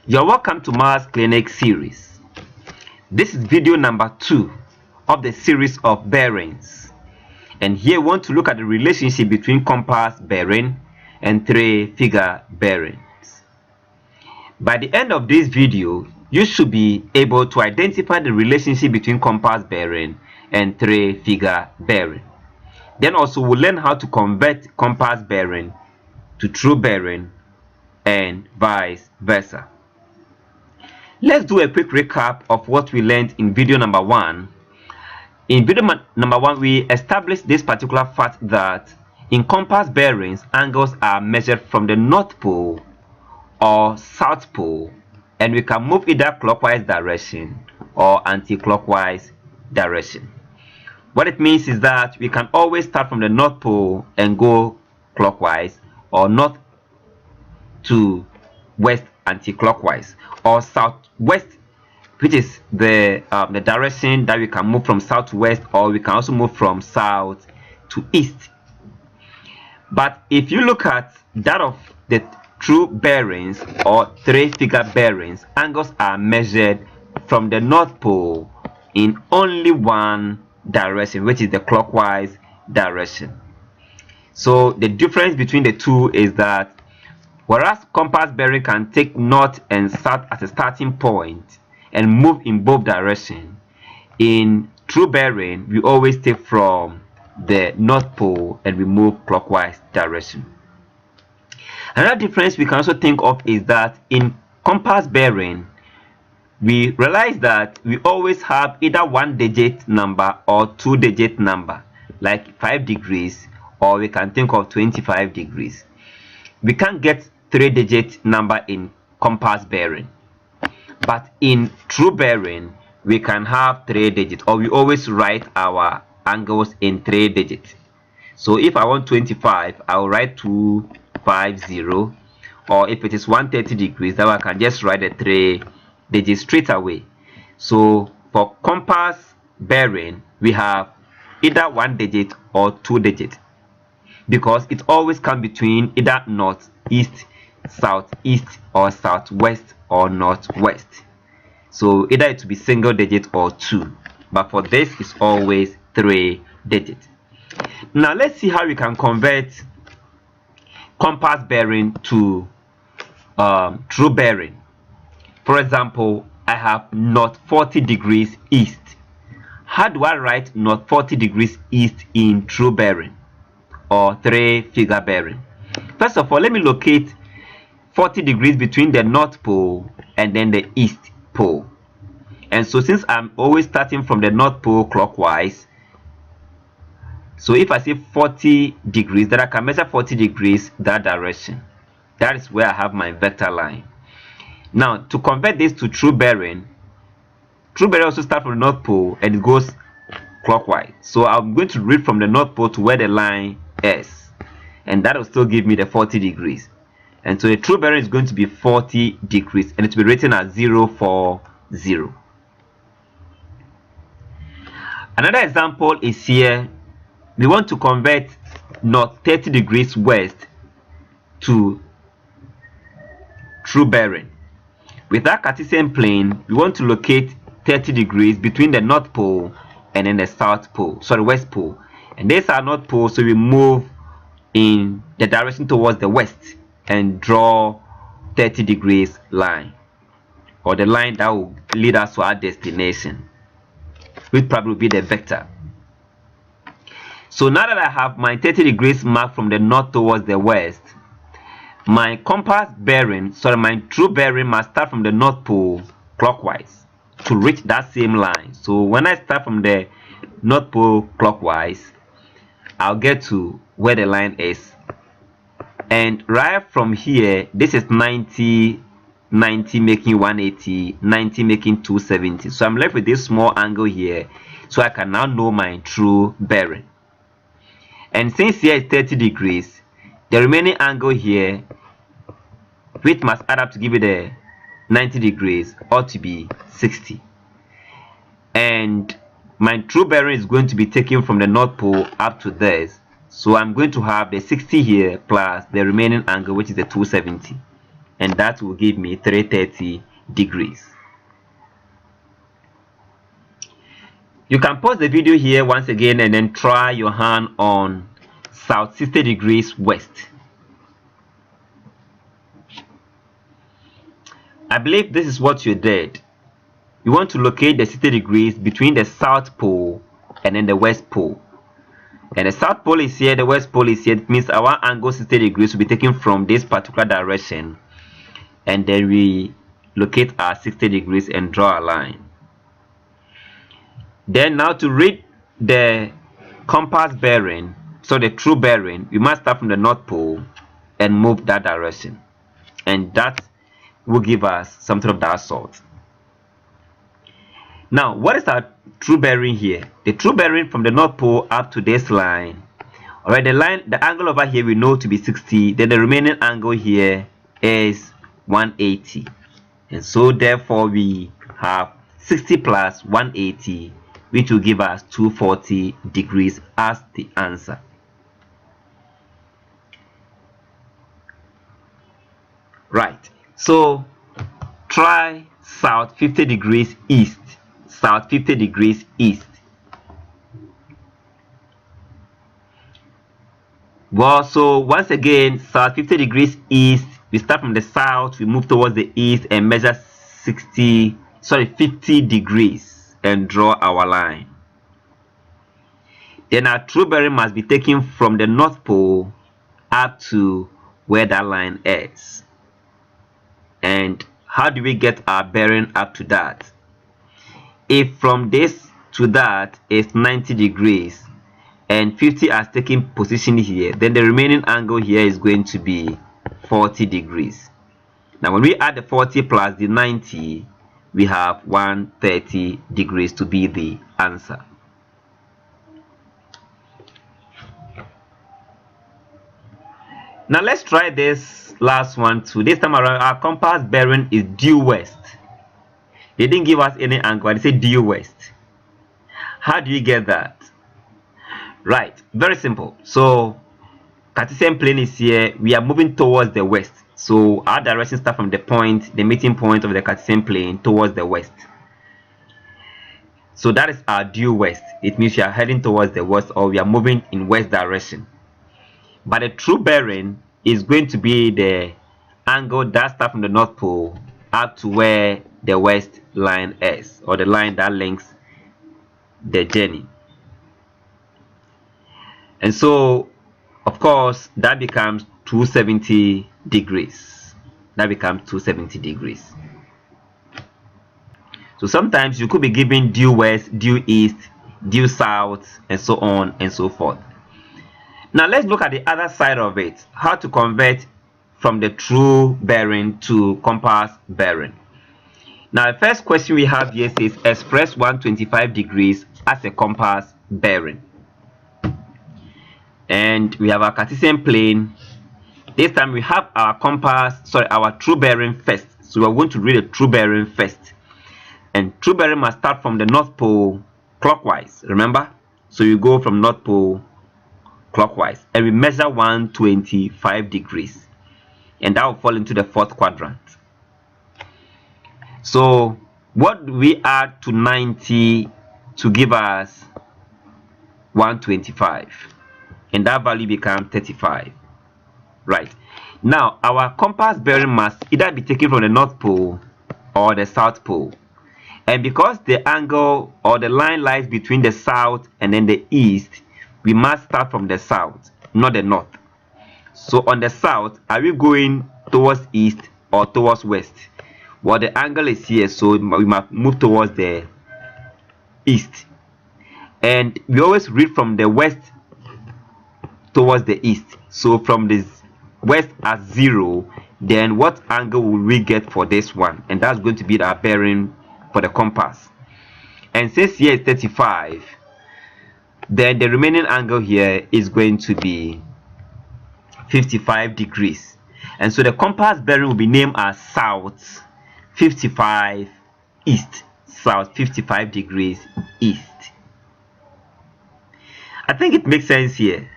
You're welcome to Mars Clinic series. This is video number 2 of the series of bearings. And here we want to look at the relationship between compass bearing and 3-figure bearings. By the end of this video, you should be able to identify the relationship between compass bearing and 3-figure bearing. Then also we'll learn how to convert compass bearing to true bearing and vice versa. Let's do a quick recap of what we learned in video number 1. In video number 1, we established this particular fact that in compass bearings, angles are measured from the North Pole or South Pole, and we can move either clockwise direction or anti-clockwise direction. What it means is that we can always start from the North Pole and go clockwise, or north to west anti-clockwise, or southwest, which is the direction that we can move from south to west, or we can also move from south to east. But if you look at that of the true bearings or 3-figure bearings, angles are measured from the North Pole in only one direction, which is the clockwise direction. So the difference between the two is that whereas compass bearing can take north and south as a starting point and move in both directions, in true bearing we always take from the North Pole and we move clockwise direction. Another difference we can also think of is that in compass bearing we realize that we always have either 1-digit number or 2-digit number, like 5 degrees, or we can think of 25 degrees. We can't get 3-digit number in compass bearing, but in true bearing we can have 3-digit, or we always write our angles in 3 digits. So if I want 25, I will write 250, or if it is 130 degrees, then I can just write a 3 digits straight away. So for compass bearing we have either 1-digit or 2-digit, because it always comes between either north, east, southeast, or southwest, or northwest. So either it will be single digit or 2, but for this it's always 3 digits. Now let's see how we can convert compass bearing to true bearing. For example, I have north 40 degrees east. How do I write north 40 degrees east in true bearing or 3-figure bearing? First of all, let me locate 40 degrees between the North Pole and then the East Pole. And so since I'm always starting from the North Pole clockwise, so if I say 40 degrees, then I can measure 40 degrees that direction. That is where I have my vector line. Now to convert this to true bearing also starts from the North Pole and it goes clockwise. So I'm going to read from the North Pole to where the line is, and that will still give me the 40 degrees. And so the true bearing is going to be 40 degrees, and it will be written as 040. Another example is here. We want to convert north 30 degrees west to true bearing. With that Cartesian plane, we want to locate 30 degrees between the North Pole and then the West Pole. And this is our North Pole, so we move in the direction towards the west and draw 30 degrees line, or the line that will lead us to our destination, which probably will be the vector. So now that I have my 30 degrees marked from the north towards the west, my compass bearing, my true bearing must start from the North Pole clockwise to reach that same line. So when I start from the North Pole clockwise, I'll get to where the line is, and right from here, this is 90 making 180, 90 making 270. So I'm left with this small angle here, so I can now know my true bearing. And since here is 30 degrees, the remaining angle here, which must add up to give it the 90 degrees, ought to be 60. And my true bearing is going to be taken from the North Pole up to this. So I'm going to have the 60 here plus the remaining angle, which is the 270. and that will give me 330 degrees. You can pause the video here once again and then try your hand on south 60 degrees west. I believe this is what you did. You want to locate the 60 degrees between the south pole and then the west pole. And the south pole is here, the west pole is here. It means our angle 60 degrees will be taken from this particular direction. And then we locate our 60 degrees and draw a line. Then now to read the compass bearing, so the true bearing, we must start from the north pole and move that direction. And that will give us something of that sort. Now, what is our true bearing here? The true bearing from the north pole up to this line. Alright, the angle over here we know to be 60, then the remaining angle here is 180. And so therefore we have 60 plus 180, which will give us 240 degrees as the answer. Right, so try south 50 degrees east. South 50 degrees east. Well, so once again, south 50 degrees east, we start from the south, we move towards the east and measure 50 degrees and draw our line. Then our true bearing must be taken from the north pole up to where that line is. And how do we get our bearing up to that? If from this to that is 90 degrees and 50 has taken position here, then the remaining angle here is going to be 40 degrees. Now when we add the 40 plus the 90, we have 130 degrees to be the answer. Now let's try this last one too. This time around our compass bearing is due west. They didn't give us any angle, they said due west. How do you get that? Right, very simple. So Cartesian plane is here, we are moving towards the west. So our direction starts from the meeting point of the Cartesian plane towards the west. So that is our due west. It means we are heading towards the west, or we are moving in west direction. But the true bearing is going to be the angle that starts from the north pole up to where the west line is, or the line that links the journey. And so of course that becomes 270 degrees. That becomes 270 degrees. So sometimes you could be given due west, due east, due south, and so on and so forth. Now let's look at the other side of it, how to convert from the true bearing to compass bearing. Now the first question we have here says express 125 degrees as a compass bearing. And we have our Cartesian plane. This time we have our our true bearing first. So we are going to read the true bearing first. And true bearing must start from the north pole clockwise, remember? So you go from north pole clockwise and we measure 125 degrees. And that will fall into the fourth quadrant. So what do we add to 90 to give us 125? And that value becomes 35. Right. Now our compass bearing must either be taken from the north pole or the south pole. And because the angle or the line lies between the south and then the east, we must start from the south, not the north. So on the south, are we going towards east or towards west? Well, the angle is here, so we must move towards the east. And we always read from the west towards the east. So from this west at 0, then what angle will we get for this one? And that's going to be our bearing for the compass. And since here is 35, then the remaining angle here is going to be 55 degrees. And so the compass bearing will be named as south 55 east. South 55 degrees east. I think it makes sense here.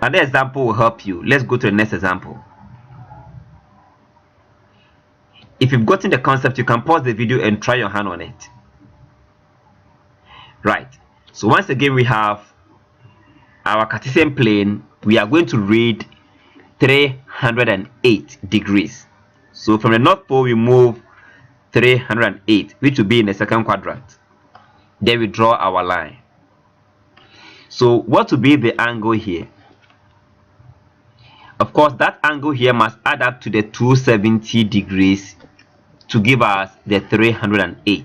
Another example will help you. Let's go to the next example. If you've gotten the concept, you can pause the video and try your hand on it. Right, so once again we have our Cartesian plane. We are going to read 308 degrees. So from the North Pole we move 308, which will be in the second quadrant. Then we draw our line. So what will be the angle here? Of course, that angle here must add up to the 270 degrees to give us the 308.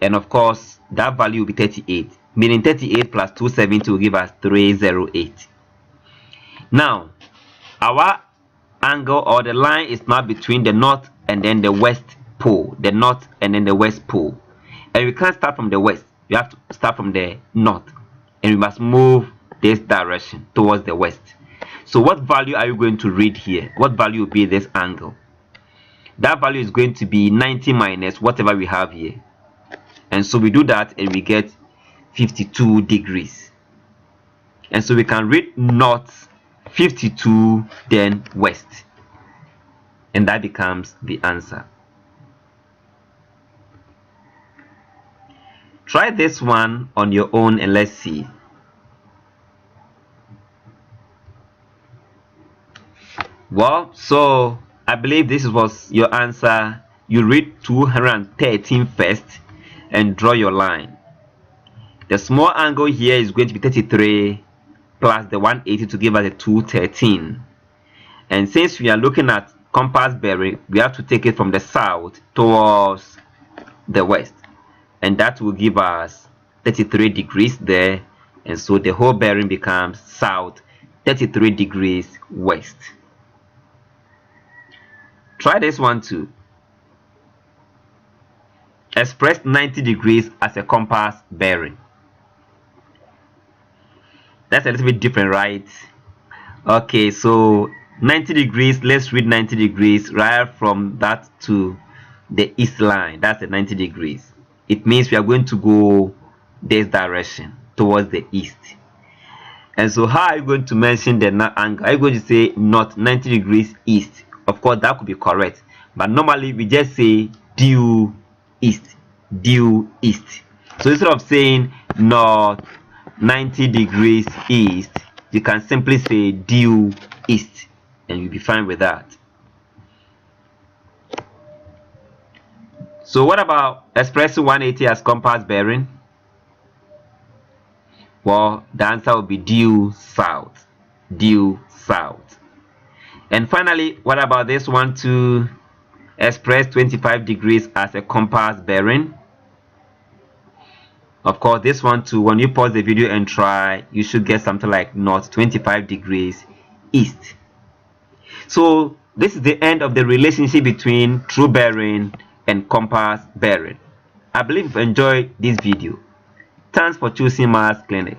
And of course, that value will be 38, meaning 38 plus 270 will give us 308. Now, our angle or the line is now between the north and then the west pole, the north and then the west pole. And we can't start from the west, we have to start from the north, and we must move this direction towards the west. So what value are you going to read here? What value will be this angle? That value is going to be 90 minus whatever we have here. And so we do that and we get 52 degrees. And so we can read north 52, then west. And that becomes the answer. Try this one on your own and let's see. Well, so I believe this was your answer. You read 213 first and draw your line. The small angle here is going to be 33 plus the 180 to give us a 213. And since we are looking at compass bearing, we have to take it from the south towards the west. And that will give us 33 degrees there. And so the whole bearing becomes south 33 degrees west. Try this one too. Express 90 degrees as a compass bearing. That's a little bit different, right? Okay, so 90 degrees, let's read 90 degrees right from that to the east line. That's the 90 degrees. It means we are going to go this direction towards the east. And so how are you going to mention the angle? Are you going to say north 90 degrees east? Of course, that could be correct, but normally we just say due east, due east. So instead of saying north 90 degrees east, you can simply say due east, and you'll be fine with that. So what about expressing 180 as compass bearing? Well, the answer will be due south, due south. And finally, what about this one to express 25 degrees as a compass bearing? Of course, this one too, when you pause the video and try, you should get something like north 25 degrees east. So this is the end of the relationship between true bearing and compass bearing. I believe you've enjoyed this video. Thanks for choosing Maths Clinic.